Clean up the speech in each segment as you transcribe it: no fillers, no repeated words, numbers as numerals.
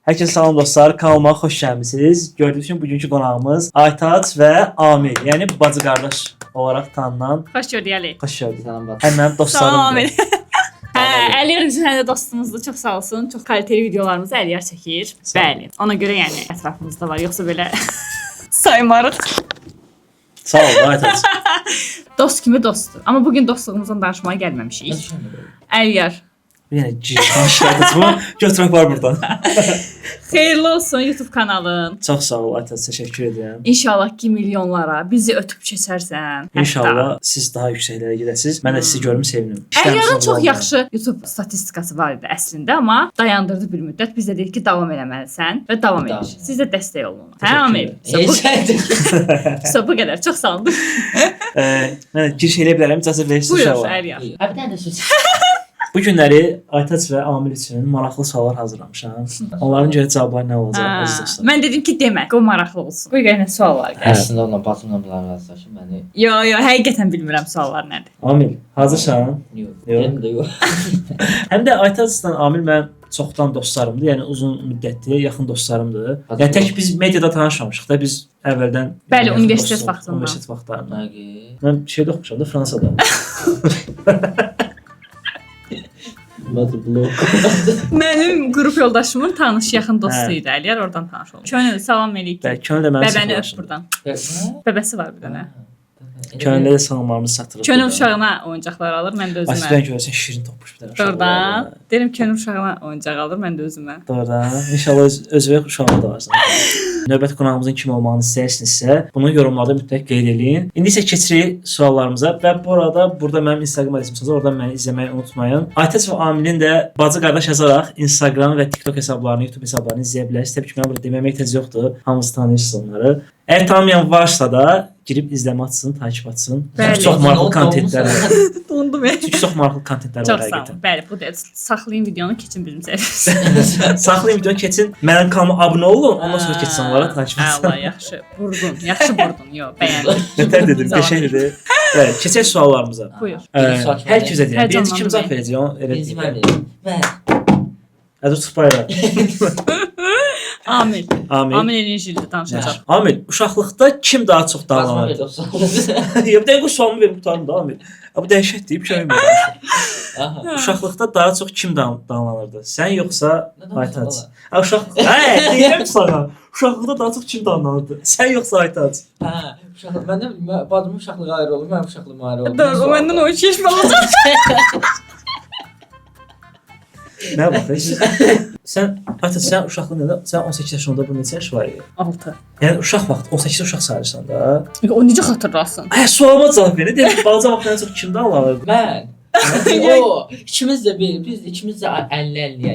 Herkese salam dostlar, kanalıma xoş gəlmisiniz. Gördüyünüz kimi bugünkü qonağımız Aytaç və Amil, yəni bacı qardaş olaraq tanınan. Xoş gördük Ali. Xoş gördük. Salam bacı. Həm mənim dostlarımdır. Salam Amil. Əliyar bizim hələ dostumuzdur. Çox sağ olsun. Çox kaliteli videolarımızı Əliyar çəkir. Bəli. Ona görə yəni ətrafımızda var. Yoxsa belə saymarıq. Sağ ol Aytaç. Dost kimi dostdur. Amma bugün dostluğumuzdan danışmaya gəlməmişik. Əliyar. Yəni girişlərdə götürək var buradan. Xeyirli olsun YouTube kanalın. Çox sağ ol Aytaç, təşəkkür edirəm. İnşallah ki milyonlara bizi ötüb keçərsən. İnşallah siz daha yüksəklərə gedəsiniz. Mən də sizi görüm sevinirim. Əliyarın çox yaxşı YouTube statistikası var idi əslində, amma dayandırdı bir müddət. Biz də dedik ki, davam eləməlisən və davam edir. Siz də dəstək olun. Hə Amil? Bu qədər. Çox sağ olun. Mən giriş eləyə bilərəm, icazə verirsiniz Buyur inşallah. Əliyar. Bir dənə də söz. Bu günləri Aytaç və Amil üçün maraqlı suallar hazırlamışam. Onların görə cavabları nə olacaq əziz dostlar? Mən dedim ki, demə, qoy maraqlı olsun. Qoy gələn suallar gəl. Əslində onunla bacımla bunlar razılaşım məni. Yo, həqiqətən bilmirəm suallar nədir. Amil, hazırsan? Yox. Yox. Mənim də yox. Həm də Aytaçla Amil mənim çoxdan dostlarımdır. Yəni uzun müddətli yaxın dostlarımdır. Yəni tək biz mediada tanışmamışıq da, biz əvvəldən Bəli, yaxın universitet dostluq, vaxtından. Universitet vaxtlarından. Məgə. Mən şeydə oxumuşam da Fransada. Bacı blok. Mənim qrup yoldaşımın tanış yaxın dostu idi. Əliyar oradan tanış olmuş. Könül salam eləyik. Bəli, Könül də mənim Bəbəni öp sırdaşım. buradan. Hə? Bəbəsi var bir dənə. Könüldə də salamlarımızı satırıq. Könül uşağına oyuncaqlar alır, mən də özümə. Aslında görürsən şirin topmuş bir dənə uşaq. Doğrudan. Deyirəm Könül uşağına oyuncaq alır, mən də özümə. Doğrudan. İnşallah özünə uşağına da varsan. Növbəti qonağımızın kim olmağını istəyirsinizsə, bunu yorumlarda mütləq qeyd edin. İndi isə keçirik suallarımıza və bu arada burada mənim Instagram adresim var. Oradan məni izləməyi unutmayın. Aytaç və Amilin də bacı qardaş yazaraq Instagram və TikTok hesablarını, YouTube hesablarını izləyə bilərsiniz. Təbii ki, mən burada deməyə ehtiyac yoxdur. Hamınız tanıyırsınız onları. Əgər tanımayan varsa da girib izləmə açsın, takip açsın. Bəli. Çox maraqlı kontentlər var. Dondum. Çünki çox maraqlı kontentlər var Çox sağ həqiqətən. olun. Bəli, bu da saxlayın videonu, keçin bizim səhifəmizə. Saxlayın videonu, keçin. Mənim kanalıma abunə olun, ondan sonra keçsin onlara takip etsin. Allah yaxşı. Burdun. Yaxşı burdun. Yox, bəyəndim. Nətər dedim, qəşəng dedi. Bəli, keçək suallarımıza. Buyur. Hər kimə deyirəm. Birinci kim Həyecanlandım cavab verəcək? Onu elə Birinci deyim. mən deyim. Mən. Ədur Sıpayra. Amil. Amil. Amil enerjili danışacaq. Amil, uşaqlıqda kim daha çox Bacıma davranır? verdi o sualı. Ya bir dəqiqə bu sualımı verim qutarım da Amil. Bu dəhşət deyib kömək verir. Aha. Uşaqlıqda daha çox kim davranırdı? Sən yoxsa Nə Aytaç? danışırsan Ha uşaqlıq. Hə, deyirəm sana. Uşaqlıqda daha çox kim davranırdı? Sən yoxsa Aytaç? Hə, uşaqlıq. Məndən bacımın uşaqlığı ayrı olur, mənim uşaqlığım ayrı olur. Dur, o məndən o 2 yaş olacaq. Nə bax? Sən Aytaç, sən uşaqlıq nədə? Sən 18 yaşında bu neçə yaş var idi? 6. Yəni uşaq vaxtı 18 uşaq sayırsan da. O necə xatırlasın? Hə, sualıma cavab verin. Deyir, balaca vaxtdan çox kimdən alırdı? Mən. O, ikimiz də biz ikimiz də 50-50-yə,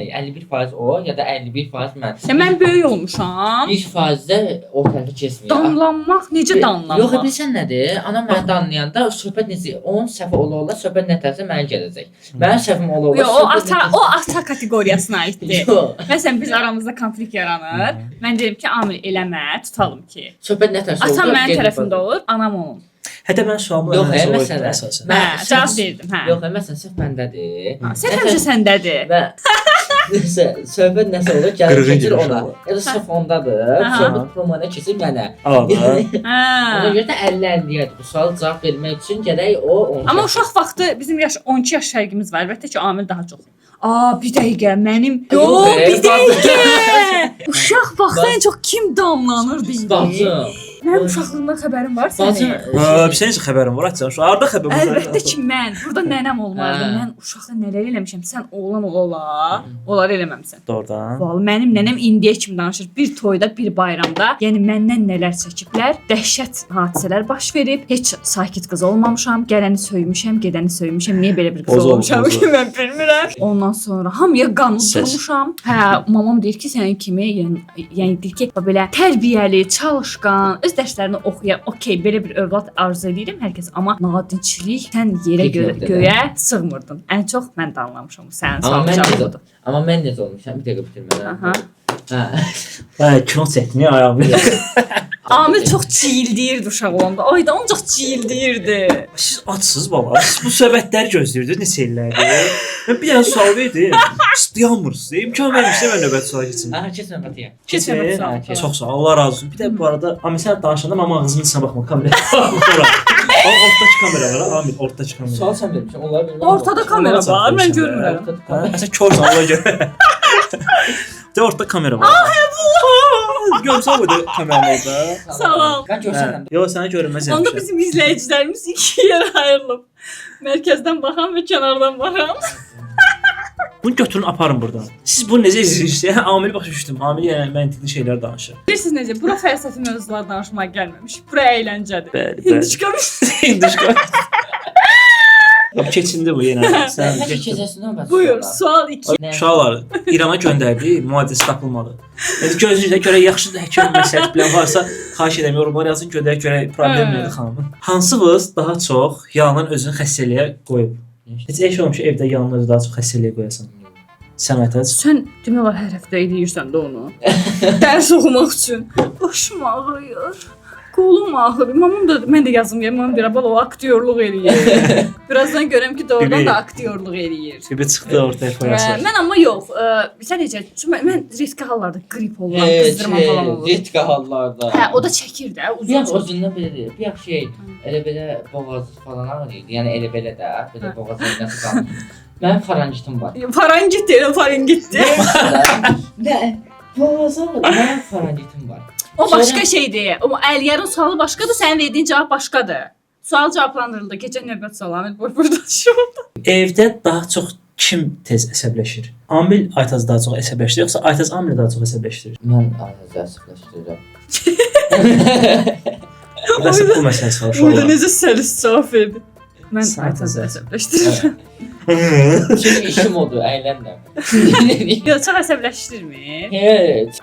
51% o ya da 51% mən. Ya mən böyük olmuşam. 1% də o tərəfə keçmir. Danlanmaq necə danlanmaq? Yox, bilirsən nədir? Anam məni danlayanda söhbət necə, onun səhvi ola-ola söhbət nətərsə mənə gələcək. Mənim səhvim ola-ola. Yox, o ata kateqoriyasına aiddir. Yox. Məsələn, biz aramızda konflikt yaranır. Mən deyirəm ki, Amil eləmə, tutalım ki. Söhbət nətərsə olur. Atam mənim tərəfimdə olur, anam onun. Hətta mən sualımı Yox, nəzərə məsələ. əsasən. Hə, cavab verdim, hə. Yox, məsələn, səhv məndədir. Sən həmişə səndədir. Və söhbət nəsə olur, gəlir Qırğın keçir gibi ona. uşaq. Ya da səhv ondadır, Aha. söhbət promona keçir mənə. Allah. Ona Hə. görə də 50-50-yədir. Bu sualı cavab vermək üçün gərək o onu. Amma uşaq vaxtı bizim 12 yaş fərqimiz var. Əlbəttə ki, Amil daha çox. Bir dəqiqə, mənim. Yox, Bir dəqiqə. Uşaq vaxtı ən çox kim damlanır deyir. Bacım. Mənim uşaqlığımdan xəbərim var Bacım. sənin. Bir necə xəbərin var? Açsan, şu arda xəbər var. Əlbəttə ki, mən. Burada nənəm olmalıdır. Hə. Mən uşaqda nələr eləmişəm. Sən oğlan ola, onları eləməmisən. Doğrudan. Vallahi mənim nənəm indiyə kimi danışır. Bir toyda, bir bayramda, yəni məndən nələr çəkiblər. Dəhşət hadisələr baş verib. Heç sakit qız olmamışam. Gələni söymüşəm, gedəni söymüşəm. Niyə belə bir qız Boz olmuşam olmuş, ki, mən bilmirəm. Ondan sonra hamıya qanun tutmuşam. Hə, mamam deyir ki, sənin kimi, yəni deyir ki, belə tərbiyəli, çalışqan, öz dərslərini oxuyan, okey, belə bir övlad arzu edirəm hər kəs, amma nadinçilik sən yerə göyə sığmırdın. Ən çox mən də anlamışam. Sənin sualın cavabıdır. Amma mən necə olmuşam? Bir dəqiqə bitirmədən. Aha. Hə. Hə, kino çəkini ayağımı. Amil çox cildiyirdi uşaq olanda. Ayda ancaq cildiyirdi. Siz açsınız bala. Siz bu söhbətləri gözləyirdiniz neçə illərdir. Mən bir dənə sual verdim. Siz dayanmırsınız. İmkan vermişsə mən növbət suala keçim. Hə, keç növbətiyə. Keçin növbət suala. Keç. Çox sağ ol. Allah razı olsun. Bir də bu arada Amil sən danışanda mənim ağzımın içinə baxma kameraya. Ortadakı kamera var. Amil ortadakı kamera. Sual sən vermişsən, onları bilmirəm. Ortada kamera var, mən görmürəm. Hə, sən körsən ona görə. De ortada kamera var. Görsən bu da kameranın orada. Sağ ol. Mən görsənəm. Yox, sənə görünməz Onda yapmışam. bizim izləyicilərimiz iki yerə ayrılıb. Mərkəzdən baxan və kənardan baxan. Bunu götürün aparın buradan. Siz bunu necə izləyirsiniz? Amil başa düşdüm. Amil yəni məntiqli şeylər danışır. Bilirsiniz necə? Bura fəlsəfi mövzular danışmağa gəlməmiş. Bura əyləncədir. Bəli, İndi bəli. çıxamış. Hinduşka. Abi keçindi bu yenə. Sən Sən getdin. keçəsən növbəti. Buyur, sual 2. Uşaqlar İrana göndərdi, mühadisi tapılmadı. Yəni gözünüzə görə yaxşı həkim məsələ bilən varsa, xahiş edirəm yorumlara yazın, göndərək görə problem nədir xanımın. Hansınız daha çox yalanın özünü xəstəliyə qoyub? Heç eş olmuş ki, evdə yalanın özünü daha çox xəstəliyə qoyasan. Sən Aytac? Sən demək olar hər həftə eləyirsən də onu. Dərs oxumaq üçün. Başım ağrıyır. Qolum ağrıyır. Mamam da mən də yazım ya, mamam deyir, "Bala o aktyorluq eləyir." Birazdan görəm ki, doğrudan Bibi. da aktyorluq eləyir. Gibi çıxdı ortaya koyarsan. Mən amma yox. Sən necə? Çünki mən riskli hallarda qrip oluram, qızdırma falan olur. Ritka hallarda. Hə, o da çəkir də, Bir yax uzun. özündən belə deyil. Bir yax şey, elə belə boğaz falan ağrıydı. Yəni elə belə də, belə boğazın nəsə qalır. Mənim farangitim var. Farangit deyil, farangitdir. Nə? Boğaz ağrıdı, mənim farangitim var. O başqa şeydir. O Əliyarın sualı başqadır, sənin verdiyin cavab başqadır. Sual cavablandırıldı. Keçən növbət sualı Amil burada düşüyor. Evdə daha çox kim tez əsəbləşir? Amil Aytac daha çox əsəbləşir, yoxsa Aytac Amil daha çox əsəbləşdirir? Mən ailədə əsəbləşdirirəm. Burası bu məsələsi var Burada uşaqlar. necə səlis cavab verdi. Mən Sən Aytazı təzə. əsəbləşdirirəm. Çünki işim odur, əylənmirəm. Yox, çox əsəbləşdirmir. Heç.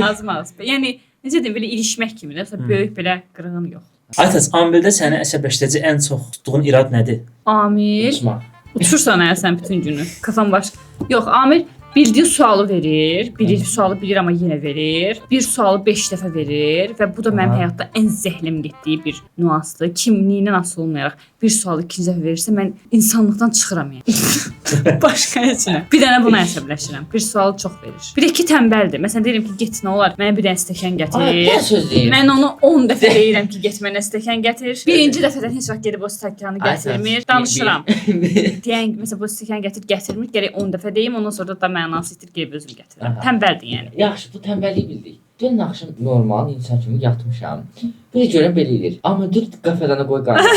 Az. Yəni necə deyim, belə ilişmək kimi də, böyük belə qırğın yox. Aytac, Amildə səni əsəbləşdirici ən çox tutduğun irad nədir? Amil Uçma. uçursan sən bütün günü. Kafan başqa. Yox, Amil bildiyi sualı verir. Bilir sualı bilir amma yenə verir. Bir sualı 5 dəfə verir və bu da mənim Aha. həyatda ən zəhlim getdiyi bir nüansdır. Kimliyindən asılı olmayaraq bir sualı ikinci dəfə verirsə mən insanlıqdan çıxıram yəni. Başqa heç nə. Bir dənə buna əsəbləşirəm. Bir sualı çox verir. Bir də ki tənbəldir. Məsələn deyirəm ki, get nə olar? Mənə bir dənə stəkan Ay, gətir. bir söz deyim. Mən onu 10 dəfə deyirəm ki, get mənə stəkan gətir. Birinci dəfədən heç vaxt gedib o stəkanı gətirmir. Danışıram. Deyən məsələn bu stəkan gətirmir. Gərək 10 dəfə deyim, ondan sonra da mənası itir, gəlib özüm gətirirəm. Aha. Tənbəldir yəni. Yaxşı, bu tənbəlliyi bildik. Dünən axşam normal insan kimi yatmışam. Bir də görən belə eləyir. Amma dur qəfədana qoy qarşı.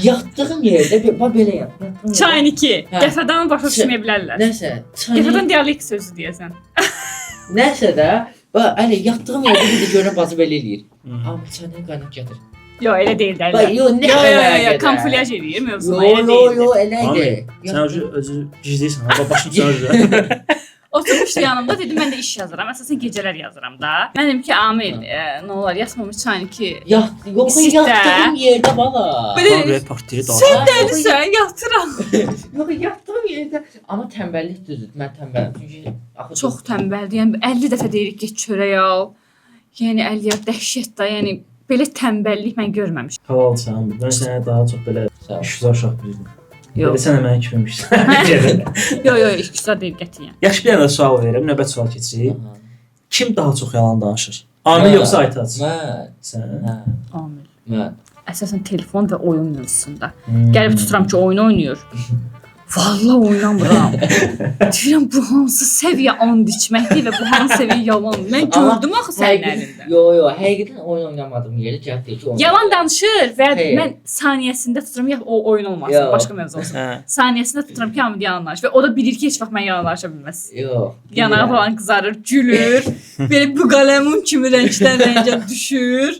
Yatdığım yerdə belə yat. Yatdığım yerdə- Çayniki. Hə. Qəfədan başa düşməyə bilərlər. Nəsə, çayın Qəfədan dialekt sözü deyəsən. nəsə də, bax, əli yatdığım yerdə bir də görən bacı belə eləyir. Amma çaydan qaynaq gətir. Yox, elə deyil də. Bax, yo, nə Yo, əlaqədə? kamuflyaj eləyir mövzuna, Yo, elə yo, deyil. yo, elə Amil, idi. sən özü gizləyirsən. Ha, başın sözü. Oturmuşdu yanımda, dedi mən də iş yazıram. Əsasən gecələr yazıram da. Mən dedim ki, Amil, nə olar, yatmamış çayniki. Yox, İstə. yatdığım yerdə bala. Belə- Amil partiyaya Sən daxil. dəlisən, yatıram. Yox, yatdığım yerdə. Amma tənbəllik düzdür. Mən tənbələm. Çünki axı Çox tənbəldir. Yəni 50 dəfə deyirik get çörək al. Yəni 50 dəhşət də, yəni belə tənbəllik mən görməmişəm. Halalsan Amil. Mən sənə daha çox belə Sağ ol. işgüzar uşaq bilirdim. Belə Yox. sən də mənə kimmişsən. Yox, işgüzar deyil qətiyyən. Yaxşı, bir dənə sual verirəm, növbət sual keçirik. Aha. Kim daha çox yalan danışır? Amil Mən. yoxsa Aytac? Mən. Sən. Hə, Amil. mən. Əsasən telefon və oyun mövzusunda. Gəlib tuturam ki, oyun oynayır. Vallahi oynamıram. Deyirəm bu hansı səviyyə and içməkdir və bu hansı səviyyə yalan. Mən Amma gördüm axı sənin əlində. Yo, həqiqətən oyun oynamadığım yerə cavab deyir ki, oyun. Yalan danışır və Xeyr. mən saniyəsində tuturam ya o oyun olmasın, Yox. başqa mövzu olsun. Hə. Saniyəsində tuturam ki, hamı yalan danışır və o da bilir ki, heç vaxt mən yalan danışa bilməz. Yox. Yanağı falan qızarır, gülür. Belə bu qələmun kimi rəngdən rəngə düşür.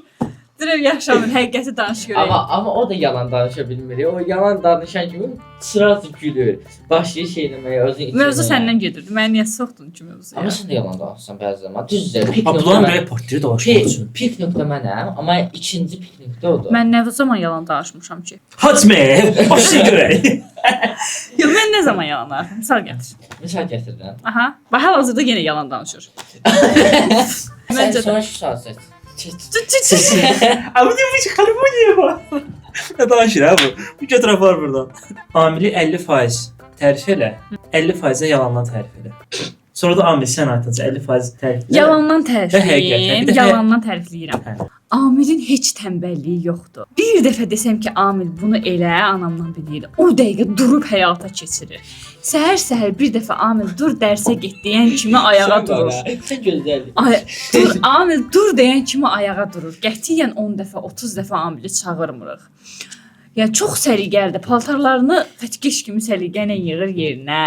Direkt yaşamın həqiqəti danış görək. Amma o da yalan danışa bilmir. O yalan danışan kimi sırası gülür. Başlayır şey eləməyə, özünü içirməyə. Mövzu səndən gedirdi. Mən niyə soxdun ki mövzuya? Amma sən də yalan danışsan bəzi zaman. Düzdür. Abdullahın belə portreti dolaşmaq üçün. Pik nöqtə mənəm, amma ikinci pik nöqtə odur. Mən nə zaman yalan danışmışam ki? Hatme, başla görək. Yox, mən nə zaman yalan danışmışam? Misal gətir. Misal gətirirəm. Aha. Bax hal-hazırda yenə yalan danışır. Sən Məncə sonra şu saat seç. Abi bu çıxarım bu niyə var? Nə danışır ha bu? Bu götürə var buradan. Amili 50% tərif elə. 50% yalandan tərif elə. Sonra da Amil sən aytınca 50% tərif elə. yalandan Və həqiqətən, tərifləyim, bir də yalandan tərifləyirəm. Hə. Amilin heç tənbəlliyi yoxdur. Bir dəfə desəm ki, Amil bunu elə, anamdan bilir. O dəqiqə durub həyata keçirir. Səhər-səhər bir dəfə Amil dur dərsə get deyən kimi ayağa durur. Sən gözəllik. Ay, dur, Amil dur deyən kimi ayağa durur. Qətiyyən 10 dəfə, 30 dəfə Amili çağırmırıq. Yəni çox səliqəlidir. Paltarlarını fətkeş kimi səliqə ilə yığır yerinə.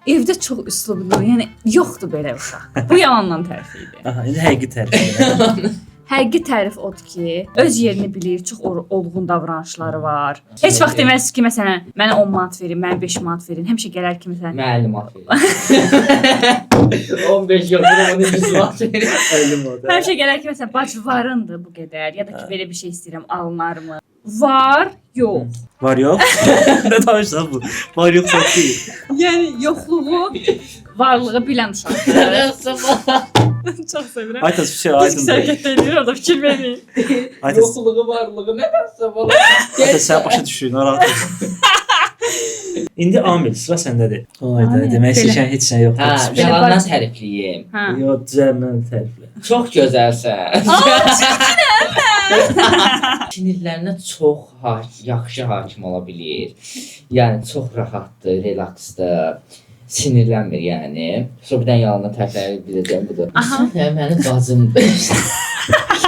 Evdə çox üslublu, yəni yoxdur belə uşaq. Bu yalandan tərif idi. Aha, indi həqiqi tərif elə. Həqiqi tərif odur ki, öz yerini bilir, çox olğun davranışları var. Heç vaxt deməzsiniz ki, məsələn, mənə 10 manat verin, mənə 5 manat verin. Həmişə gələr ki, məsələn, Məlumat verir. 15 yox, bunu 100 manat verir. 50 manat. həmişə gələr ki, məsələn, bacı varındır bu qədər, ya da ki, belə bir şey istəyirəm, alınarmı? Var, yox. Var yox? Nə danışsan bu? Var yox çox deyil. Yəni yoxluğu, varlığı bilən uşaqdır. Çox sevirəm. Aytas bir şey Biz aydın güzel deyil. getdəyir, orada fikir verin. Aytas, Yoxluğu, varlığı, nə dansa falan. Aytas sən başa düşür, narahat olma. İndi Amil, sıra səndədir. Ayda, Amil, demək belə. istəyən heç sən yoxdur. Hə, Belə yalandan barış- tərifliyim. Hə. Yox, düzəlmən təriflə. Çox gözəlsən. Sinirlərinə çox yaxşı hakim ola bilir. Yəni çox rahatdır, relaksdır. Sinirlənmir yəni. Sonra bir dənə yalandan tərifləri biləcəm budur. Aha. Sən mənim bacımdır.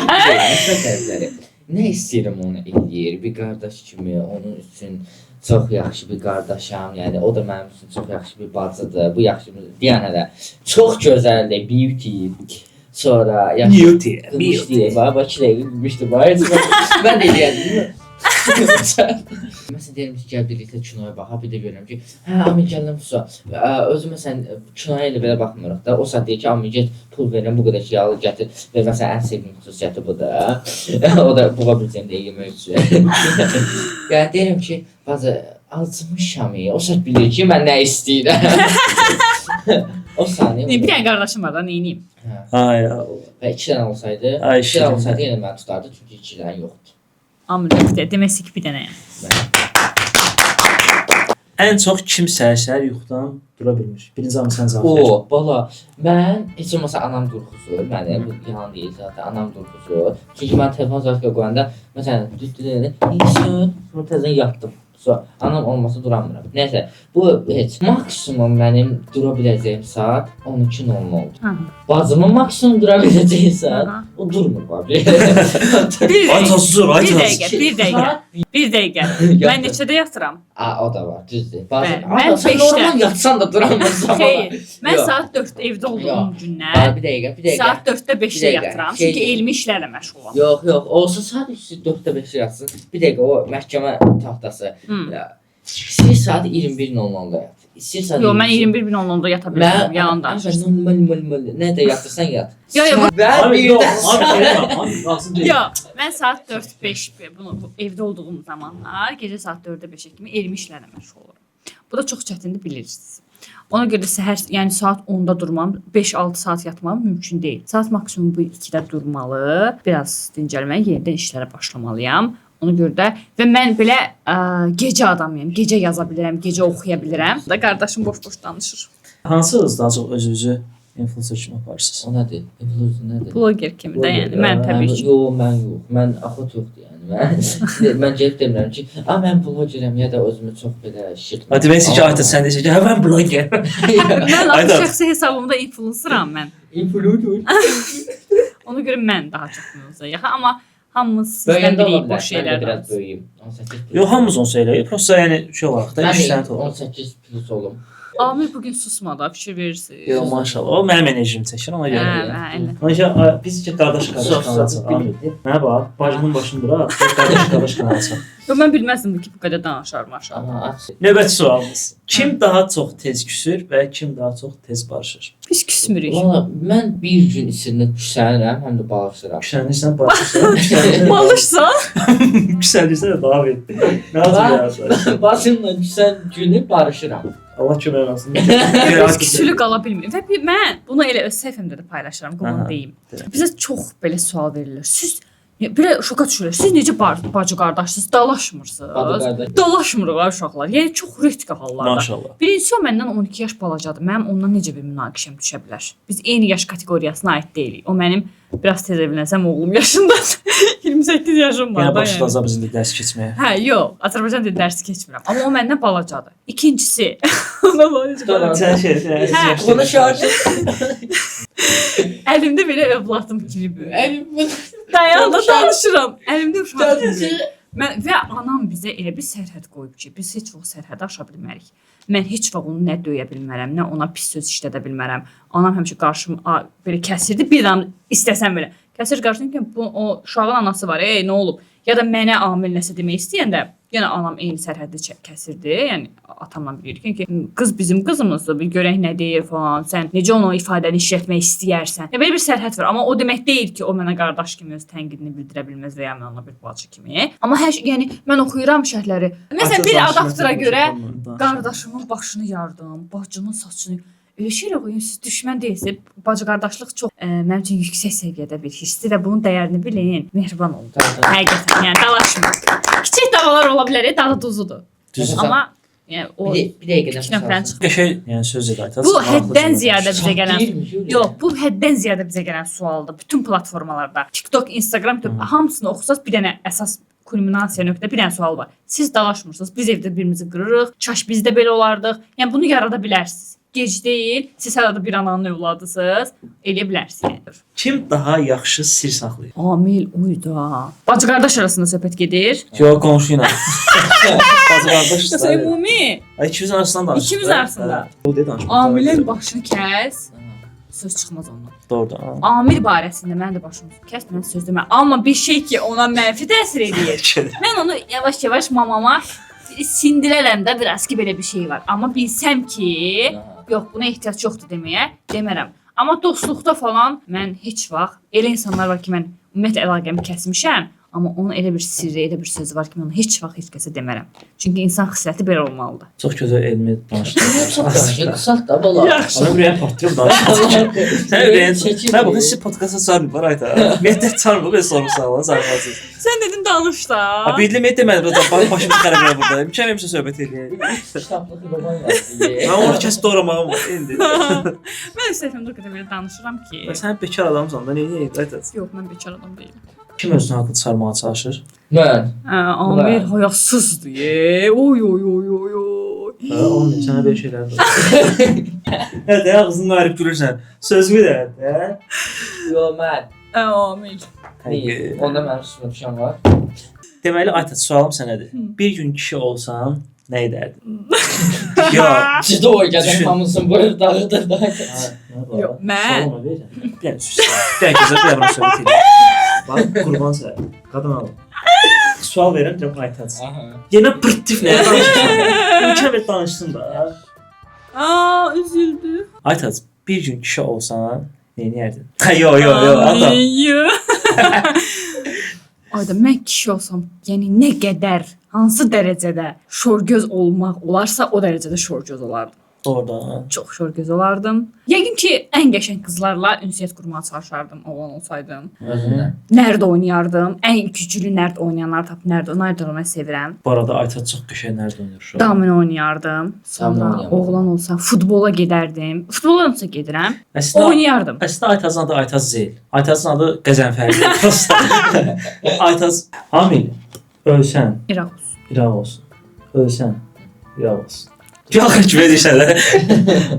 Tərifləri. Nə istəyirəm onu eləyir. Bir qardaş kimi onun üçün çox yaxşı bir qardaşam. Yəni o da mənim üçün çox yaxşı bir bacıdır. Bu yaxşı deyən hələ çox gözəldir, beauty. Sonra yaxşı Beauty, Gülmüşdü, Bakıda gülmüşdü. Ben de geldim. Mesela diyelim ki gel birlikte kinoya baxa, bir de görürüm ki, hə Amil gəldim su. Özü məsələn kinoya elə belə baxmırıq da. O saat deyir ki, Amil get pul verirəm, bu qədər şey al gətir. Və məsələn ən sevdiyim xüsusiyyəti bu da. O da buğa biləcəm deyə yemək üçün. Yəni deyirəm ki, bazı acımışam. O saat bilir ki, mən nə istəyirəm. O saniyə. Bir dənə qardaşım var da, neyniyim? Ay, Və 2 dənə olsaydı, Ay, 2 dənə olsaydı yenə məni tutardı çünki 2 dənə yoxdur. Amil yoxdur, deməsi ki, bir dənəyəm. ən çox kim səhər yuxudan dura bilmiş? Birinci Amil sən cavab ver. O, bala, mən heç olmasa anam durxuzur, mənim bu yalan deyil zaten, anam durxuzur. Çünki mən telefon zarfına qoyanda, məsələn, düzdür, insan, sonra təzən yatdım. Sonra anam olmasa duramıram. Nəysə, bu heç maksimum mənim dura biləcəyim saat 12:00-dur. Bacımın maksimum dura biləcəyi saat Aha. o durmur abi. Bir Aytas dur, Bir Aytas. dəqiqə, bir dəqiqə. Bir dəqiqə. Mən neçədə yatıram? O da var, düzdür. Bazen, Mən sən beşdə. normal yatsan da duramazsan. Xeyr, mən Yox. saat 4-də evdə olduğum Yox. günlər Bir dəqiqə. saat 4-də 5-də Bir dəqiqə. yatıram. Şey- Çünki elmi işlərlə məşğulam. Yox, olsa saat 4-də 5-də yatsın. Bir dəqiqə o məhkəmə taxtası. İstəyir saat 21:00-da yat. İstəyir saat Yox, mən 21:00-da yata bilmirəm, yalan danışırsın. normal. Nə də yatırsan yat. Yox, Ben Amil yox, birdən Amil eləmə, Amil qalsın deyil. yox, mən saat 4-5 bu evdə olduğum zamanlar gecə saat 4-də 5-ə kimi elmi işlərlə məşğul oluram. Bu da çox çətindir bilirsiniz. Ona görə də səhər, yəni saat 10-da durmam, 5-6 saat yatmam mümkün deyil. Saat maksimum bu 2-də durmalı, biraz dincəlməyə, yenidən işlərə başlamalıyam. Ona görə də və mən belə gecə adamıyam. Gecə yaza bilirəm, gecə oxuya bilirəm. Da qardaşım boş-boş danışır. Hansı hız daha çox özünüzü influencer kimi aparırsınız? O nədir? Influencer nədir? Bloger kimi də, yəni mən təbii ki. Yox, mən yox. Mən axot yoxdur yəni. Mən gəlib demirəm ki, mən blogerəm ya da özümü çox belə şık. Ha demək ki, Aytas sən deyirsən ki, hə mən bloger. Mən Ayda. şəxsi hesabımda influenceram mən. Influencer. Ona görə mən daha çox influenceram. Amma hamımız sizdən biri boş şeylər Biraz böyüyüm. 18. Yox, hamımız onu söyləyir. Prosta yəni şey olaraq da Mən işlənət olur. 18 plus olum. Amir bugün susmadı, fikir verirsiniz. Yo maşallah. O mənim enerjimi çəkir ona görə. Hə, Ona görə biz qardaş kanalı Amir. Mənə bax, bacımın başını bura, qardaş kanalı çək. Mən bilməzdim ki, bu qədər danışar maşallah. Aha, aç. Növbəti sualımız. Kim daha çox tez küsür və kim daha çox tez barışır? Biz küsmürük. Valla mən bir gün içində küsənirəm, həm də bağışıram. Küsənirsən, barışırsan. Balışsan? Küsənirsən də daha verdi. Nə acı Bacımla küsən günü barışıram. Allah kömək olsun. Biz küsülü qala bilmirik. Və mən bunu elə öz səhifəmdə də paylaşıram, qulun Aha, deyim. deyim. Bizə çox belə sual verilir. Siz belə şoka düşürlər. Siz necə bacı qardaşsınız? Dalaşmırsınız? Bacı qardaş. Dalaşmırıq ay uşaqlar. Yəni çox riskli hallarda. Maşallah. Birincisi o məndən 12 yaş balacadır. Mənim ondan necə bir münaqişəm düşə bilər? Biz eyni yaş kateqoriyasına aid deyilik. O mənim biraz tez evlənsəm oğlum yaşındadır. 28 yaşım var Yəni da. başlayacaq bizim də dərs keçməyə. Hə, yox, Azərbaycan dili dərsi keçmirəm. Amma o məndən balacadır. İkincisi, ona balacadır. Sən şey, Hə, Ona şahid. Əlimdə belə övladım kimi böyük. Əlim Dayanında danışıram. Əlimdə uşaq kimi. bu. Mən və anam bizə elə bir sərhəd qoyub ki, biz heç vaxt sərhədi aşa bilmərik. Mən heç vaxt onu nə döyə bilmərəm, nə ona pis söz işlədə bilmərəm. Anam həmişə qarşıma belə kəsirdi, bir an istəsəm belə. Kəsir qarşısında ki, bu o uşağın anası var, nə olub? Ya da mənə Amil nəsə demək istəyəndə, yenə anam eyni sərhəddi kəsirdi. Yəni atamla bilirik ki, qız bizim qızımızdır, bir görək nə deyir falan. Sən necə onu ifadəni işlətmək istəyərsən. Belə bir sərhəd var, amma o demək deyil ki, o mənə qardaş kimi öz tənqidini bildirə bilməz və ya mən ona bir bacı kimi. Amma hər yəni mən oxuyuram şərhləri. Məsələn, bir adaptıra görə qardaşımın başını yardım, bacımın saçını elə şeylə qoyun, siz düşmən deyilsiniz. Bacı qardaşlıq çox mənim üçün yüksək səviyyədə bir hissdir və bunun dəyərini bilin. Mehriban olun. Həqiqətən, yəni dalaşmayın. Kiçik davalar ola bilər, dadı duzudur. Düzdür. Amma yəni o Bir dəqiqə iki nöqtədən çıxır. Qəşəng, yəni söz elə aytaq. Bu həddən ziyadə bizə gələn. Yox. Yox, bu həddən ziyadə bizə gələn sualdır. Bütün platformalarda. TikTok, Instagram, hamısını oxusaz bir dənə əsas kulminasiya nöqtə bir dənə sual var. Siz dalaşmırsınız. Biz evdə birimizi qırırıq. Kaş biz də belə olardıq. Yəni bunu yarada bilərsiniz. Gec deyil. Siz hələ də bir ananın övladısınız. Eləyə bilərsiniz. Kim daha yaxşı sir saxlayır? Amil uyda. Bacı qardaş arasında söhbət gedir. Yox, qonşu ilə. Bacı qardaşsa. Sən ümumi Ay ikimiz arasından danışır. İkimiz arasında. Bu də danışır. Amilin başını kəs. Söz çıxmaz ondan. Doğrudur. Amil barəsində mən də başımı kəs, mən söz deməm. Amma bir şey ki ona mənfi təsir edir. Mən onu yavaş-yavaş mamama sindirərəm də biraz ki belə bir şey var. Amma bilsəm ki, yox buna ehtiyac yoxdur deməyə demərəm. Amma dostluqda falan mən heç vaxt elə insanlar var ki, mən ümumiyyətlə əlaqəmi kəsmişəm. Amma onun elə bir sirri, elə bir sözü var ki, mən onu heç vaxt heç kəsə demərəm. Çünki insan xüsusiyyəti belə olmalıdır. Çox gözəl elmi danışdın. Çox danışır, qısalt da bala. Yaxşı. Ana ürəyim partlayıb danışdın. Sən ürəyin. Mən bu hissi podkasta çağırmır var ayda. Məndə çağırmır və soru suallar sarfasız. Sən dedin danış da. Ha bildim demədim burada başımı xərab edə burada. Mükəmməl bir söhbət eləyək. Kitablığı roman yazdı. Mən onu kəs doğramağım var indi. Mən səhvimdə o qədər belə danışıram ki. Sən bekar adamsan da nə edək aytaq. Yox, mən bekar adam deyiləm. Kim özünü haqlı çıxarmağa çalışır? Mən. Amir hayasızdır. Oy oy oy oy oy. Olmuyor, sənə belə şeylər var. Hə, də ağzını ayırıb gülürsən. Sözümü də, hə? Yox, mən. Amir. Onda mənim üstümə düşən var. Deməli, Aytaç, sualım sənədir. Bir gün kişi olsan, nə edərdin? Yox. Ciddi o gələn hamısını böyle dağıdır da. Yox, mən. Bir dənə sus. Bir dənə gözəl bir yana söhbət edeyim. Bax, qurban sənə. Qadın alın. Sual verirəm, deyəm Aytaç. Yenə pırttif nəyə danışırsan? Mükəmməl danışsın da. Üzüldü. Aytaç, bir gün kişi olsan, nə edərdin? Yox, adam. Ayda mən kişi olsam, yəni nə qədər, hansı dərəcədə şorgöz olmaq olarsa, o dərəcədə şorgöz olardım. Orada. Çox şorgöz olardım. Yəqin ki, ən qəşəng qızlarla ünsiyyət qurmağa çalışardım, oğlan olsaydım. Özündən. Nərd oynayardım. Ən güclü nərd oynayanları tapıb nərd oynayanları sevirəm. Bu arada Aytaç çox qəşəng nərd oynayır şu an. Damin oynayardım. Sonra oğlan olsam futbola gedərdim. Futbola olsa gedirəm. Oynayardım. Əslində Aytaçın adı Aytaç deyil. Aytaçın adı Qəzənfərdir. Aytaç Amil ölsən, İraq olsun. İraq olsun. Ölsən, İraq olsun. Yox, kimi deyirsən.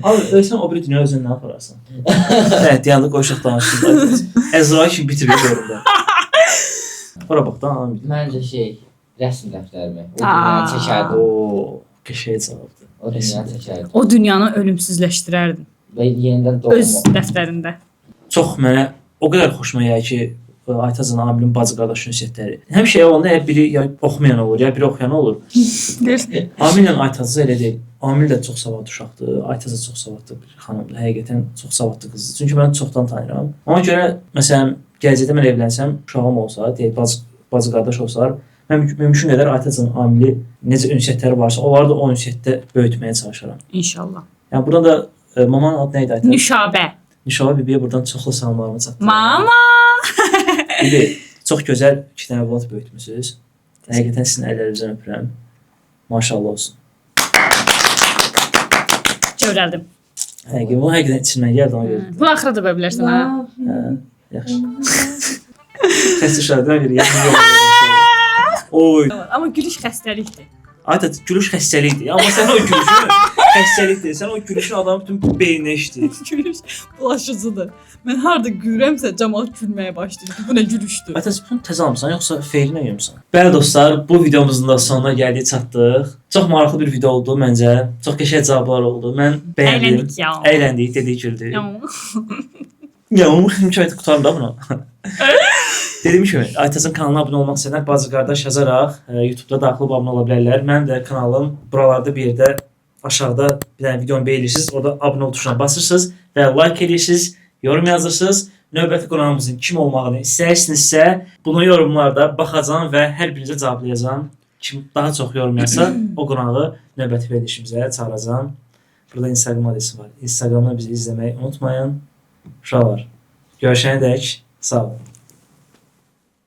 Abi ölsən o biri dünya özün nə yaparsan? Hə, deyəndə qoşaq danışdın. Əzrail kimi bitirir göründə. Ora bax da Amil. Məncə rəsm dəftərimi. O dünyaya çəkərdim. Oo, Qəşəng cavabdır. O dünyanı çəkərdim. O dünyanı ölümsüzləşdirərdin Və yenidən öz doğma. dəftərində. Çox mənə o qədər xoşuma gəlir ki, Aytazın, Amilin bacı qardaş ünsiyyətləri. Həmişə olanda ya biri ya oxumayan olur, ya biri oxuyan olur. Amillə Aytazı elə deyil. Amil də çox savadlı uşaqdır, Aytaz da çox savadlı bir xanımdır. Həqiqətən çox savadlı qızdır. Çünki mən çoxdan tanıyıram. Ona görə məsələn gələcəkdə mən evlənsəm, uşağım olsa, deyək bacı qardaş olsalar, mən mümkün qədər Aytazın, Amili necə ünsiyyətləri varsa, onları da o ünsiyyətdə böyütməyə çalışaram. İnşallah. Yəni burada da mamanın adı nə idi Aytaz? Nüşabə. Nüşabə bibiyə buradan çoxlu salamlarımı çatdırıram. Mama. Bibi, çox gözəl 2 dənə övlad böyütmüsünüz. Həqiqətən sizin əllərinizdən öpürəm. Maşallah olsun. Gövrəldim. Bu həqiqətən içimdən gəldi ona görə. Bunu axıra da bölə bilərsən ha. Yaxşı. Xəstə şahiddən biri yaxın. Oy. Amma gülüş xəstəlikdir. Ayta gülüş xəstəlikdir. Amma sən o gülüşün xəstəlikdir. Sən o gülüşün adamın bütün beyninə işləyir. Gülüş bulaşıcıdır. Mən harda gülürəmsə cəmaət gülməyə başlayır. Bu nə gülüşdür? Ayta bunu təzə almısan yoxsa feyrinə yığmısan? Bəli dostlar, bu videomuzun da sonuna gəldik, çatdıq. Çox maraqlı bir video oldu məncə. Çox qəşəng cavablar oldu. Mən bəyəndim. Əyləndik ya. Əyləndik, dedik, güldük. Ya, mümkün qutarım da bunu. Dediyim kimi, Aytazın kanalına abunə olmaq istəyənlər bacı qardaş yazaraq YouTube-da daxil olub abunə ola bilərlər. Mənim də kanalım buralarda bir yerdə aşağıda bir dənə videonu beğenirsiniz. Orada abunə ol tuşuna basırsınız və like edirsiniz, yorum yazırsınız. Növbəti qonağımızın kim olmağını istəyirsinizsə, bunu yorumlarda baxacağam və hər birinizə cavablayacağam. Kim daha çox yorum yazsa, o qonağı növbəti verilişimizə çağıracağam. Burada Instagram adresi var. Instagramdan bizi izləməyi unutmayın. Uşaqlar, görüşənədək sağ olun.